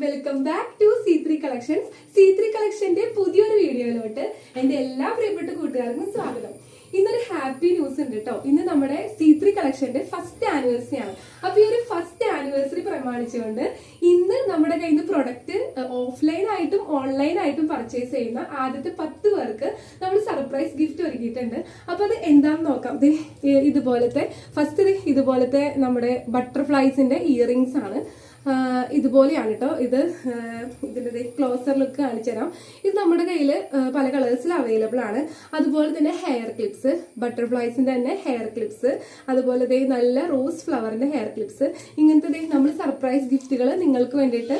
Welcome back to C3 collections. C3 കളക്ഷന്റെ പുതിയൊരു വീഡിയോയിലോട്ട് എന്റെ എല്ലാ പ്രിയപ്പെട്ട കൂട്ടുകാർക്കും സ്വാഗതം. ഇന്നൊരു ഹാപ്പി ന്യൂസ് ഉണ്ട് കേട്ടോ. ഇന്ന് നമ്മുടെ C3 കളക്ഷന്റെ ഫസ്റ്റ് ആനിവേഴ്സറി ആണ്. അപ്പൊ ഈ ഒരു ഫസ്റ്റ് ആനിവേഴ്സറി പ്രമാണിച്ചുകൊണ്ട് ഇന്ന് നമ്മുടെ കയ്യിൽ നിന്ന് പ്രൊഡക്റ്റ് ഓഫ്ലൈൻ ആയിട്ടും ഓൺലൈൻ ആയിട്ടും പർച്ചേസ് ചെയ്യുന്ന ആദ്യത്തെ 10 പേർക്ക് നമ്മൾ സർപ്രൈസ് ഗിഫ്റ്റ് ഒരുക്കിയിട്ടുണ്ട്. അപ്പൊ അത് എന്താണെന്ന് നോക്കാം. ഇതുപോലത്തെ ഫസ്റ്റ് ഇതുപോലത്തെ നമ്മുടെ ബട്ടർഫ്ലൈസിന്റെ ഇയറിംഗ്സ് ആണ്. ഇതുപോലെയാണ് കേട്ടോ. ഇതിന്റെ ക്ലോസർ ലുക്ക് കാണിച്ചു തരാം. ഇത് നമ്മുടെ കയ്യിൽ പല കളേഴ്സിൽ അവൈലബിൾ ആണ്. അതുപോലെ തന്നെ ഹെയർ ക്ലിപ്സ്, ബട്ടർഫ്ലൈസിന്റെ തന്നെ ഹെയർ ക്ലിപ്സ്, അതുപോലെ നല്ല റോസ് ഫ്ലവറിന്റെ ഹെയർ ക്ലിപ്സ്, ഇങ്ങനത്തെ നമ്മൾ സർപ്രൈസ് ഗിഫ്റ്റുകൾ നിങ്ങൾക്ക് വേണ്ടിയിട്ട്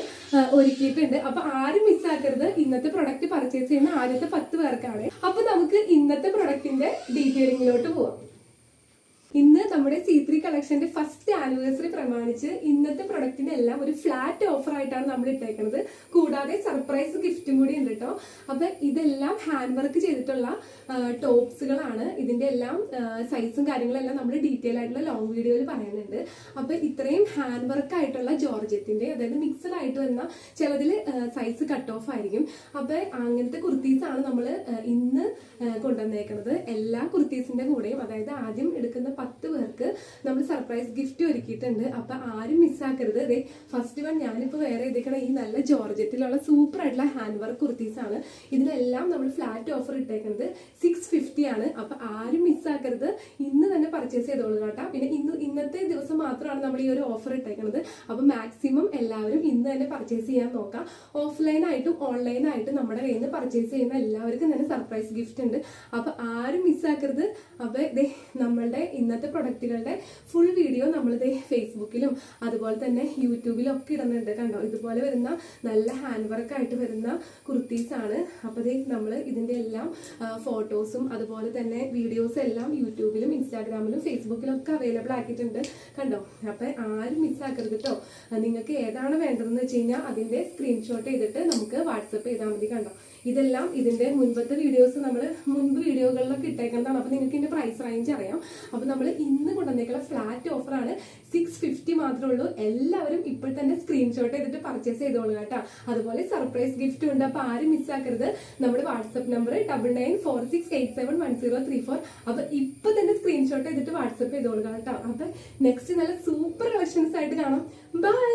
ഒരുക്കിയിട്ടുണ്ട്. അപ്പൊ ആരും മിസ്സാക്കരുത്. ഇന്നത്തെ പ്രൊഡക്റ്റ് പർച്ചേസ് ചെയ്യുന്ന ആദ്യത്തെ 10 പേർക്കാണ്. അപ്പൊ നമുക്ക് ഇന്നത്തെ പ്രൊഡക്റ്റിന്റെ ഡീറ്റെയിലിങ്ങിലോട്ട് പോവാം. ഇന്ന് നമ്മുടെ C3 കളക്ഷന്റെ ഫസ്റ്റ് ആനിവേഴ്സറി പ്രമാണിച്ച് ഇന്നത്തെ പ്രൊഡക്റ്റിന്റെ എല്ലാം ഒരു ഫ്ലാറ്റ് ഓഫർ ആയിട്ടാണ് നമ്മൾ ഇട്ടേക്കുന്നത്. കൂടാതെ സർപ്രൈസ് ഗിഫ്റ്റും കൂടി ഉണ്ട് കേട്ടോ. അപ്പൊ ഇതെല്ലാം ഹാൻഡ് വർക്ക് ചെയ്തിട്ടുള്ള ടോപ്സുകളാണ്. ഇതിന്റെ എല്ലാം സൈസും കാര്യങ്ങളെല്ലാം നമ്മൾ ഡീറ്റെയിൽ ആയിട്ടുള്ള ലോങ് വീഡിയോയിൽ പറയുന്നുണ്ട്. അപ്പൊ ഇത്രയും ഹാൻഡ് വർക്ക് ആയിട്ടുള്ള ജോർജറ്റിന്റെ, അതായത് മിക്സഡ് ആയിട്ട് വരുന്ന ചിലതിൽ സൈസ് കട്ട് ഓഫ് ആയിരിക്കും. അപ്പൊ അങ്ങനത്തെ കുർത്തീസ് ആണ് നമ്മൾ ഇന്ന് കൊണ്ടുവന്നേക്കുന്നത്. എല്ലാ കുർത്തീസിന്റെ കൂടെയും, അതായത് ആദ്യം എടുക്കുന്ന 10 പേർക്ക് നമ്മൾ സർപ്രൈസ് ഗിഫ്റ്റ് ഒരുക്കിയിട്ടുണ്ട്. അപ്പൊ ആരും മിസ്സാക്കരുത്. ഫസ്റ്റ് വൺ ഞാനിപ്പോ വേറെ ചെയ്തേക്കണ ഈ നല്ല ജോർജറ്റിലുള്ള സൂപ്പർ ആയിട്ടുള്ള ഹാൻഡ് വർക്ക് കുർത്തീസ് ആണ്. ഇതിനെല്ലാം നമ്മൾ ഫ്ലാറ്റ് ഓഫർ ഇട്ടേക്കുന്നത് 650 ആണ്. അപ്പൊ ആരും മിസ്സാക്കരുത്. ഇന്ന് തന്നെ പർച്ചേസ് ചെയ്തോളൂ കേട്ടോ. പിന്നെ ഇന്നത്തെ ദിവസം മാത്രമാണ് നമ്മൾ ഈ ഒരു ഓഫർ ഇട്ടേക്കുന്നത്. അപ്പൊ മാക്സിമം എല്ലാവരും ഇന്ന് തന്നെ പർച്ചേസ് ചെയ്യാൻ നോക്കാം. ഓഫ്ലൈൻ ആയിട്ടും ഓൺലൈൻ ആയിട്ടും നമ്മുടെ കയ്യിൽ നിന്ന് പർച്ചേസ് ചെയ്യുന്ന എല്ലാവർക്കും തന്നെ സർപ്രൈസ് ഗിഫ്റ്റ് ഉണ്ട്. അപ്പൊ ആരും മിസ്സാക്കരുത്. അപ്പൊ നമ്മളുടെ ഇന്നത്തെ പ്രൊഡക്റ്റുകളുടെ ഫുൾ വീഡിയോ നമ്മൾ ഫേസ്ബുക്കിലും അതുപോലെ തന്നെ യൂട്യൂബിലും ഒക്കെ ഇടുന്നുണ്ട്. കണ്ടോ, ഇതുപോലെ വരുന്ന നല്ല ഹാൻഡ് വർക്ക് ആയിട്ട് വരുന്ന കുർത്തീസ് ആണ്. അപ്പോൾ നമ്മൾ ഇതിന്റെ എല്ലാം ഫോട്ടോസും അതുപോലെ തന്നെ വീഡിയോസും എല്ലാം യൂട്യൂബിലും ഇൻസ്റ്റാഗ്രാമിലും ഫേസ്ബുക്കിലും ഒക്കെ അവൈലബിൾ ആക്കിയിട്ടുണ്ട്. കണ്ടോ, അപ്പൊ ആരും മിസ്സാക്കരുത് കേട്ടോ. നിങ്ങൾക്ക് ഏതാണ് വേണ്ടതെന്ന് വെച്ച് കഴിഞ്ഞാൽ അതിന്റെ സ്ക്രീൻഷോട്ട് ചെയ്തിട്ട് നമുക്ക് വാട്സപ്പ് ചെയ്താൽ മതി. കണ്ടോ, ഇതെല്ലാം ഇതിന്റെ മുൻപത്തെ വീഡിയോസ് നമ്മൾ മുൻപ് വീഡിയോകളിലൊക്കെ ഇട്ടേക്കുന്നതാണ്. അപ്പൊ നിങ്ങൾക്ക് ഇതിന്റെ പ്രൈസ് റേഞ്ച് അറിയാം. അപ്പൊ നമ്മൾ ഇന്ന് കൊണ്ടുവന്നേക്കുള്ള ഫ്ലാറ്റ് ഓഫർ ആണ്. 650 മാത്രമേ ഉള്ളൂ. എല്ലാവരും ഇപ്പോൾ തന്നെ സ്ക്രീൻഷോട്ട് ചെയ്തിട്ട് പർച്ചേസ് ചെയ്തോളൂ കേട്ടോ. അതുപോലെ സർപ്രൈസ് ഗിഫ്റ്റ് ഉണ്ട്. അപ്പൊ ആരും മിസ്സാക്കരുത്. നമ്മുടെ വാട്സ്ആപ്പ് നമ്പർ 9946871034. അപ്പൊ ഇപ്പൊ തന്നെ സ്ക്രീൻഷോട്ട് ചെയ്തിട്ട് വാട്സ്ആപ്പ് ചെയ്തോളൂ കേട്ടോ. അപ്പൊ നെക്സ്റ്റ് നല്ല സൂപ്പർ കളക്ഷൻസ് ആയിട്ട് കാണാം. ബൈ.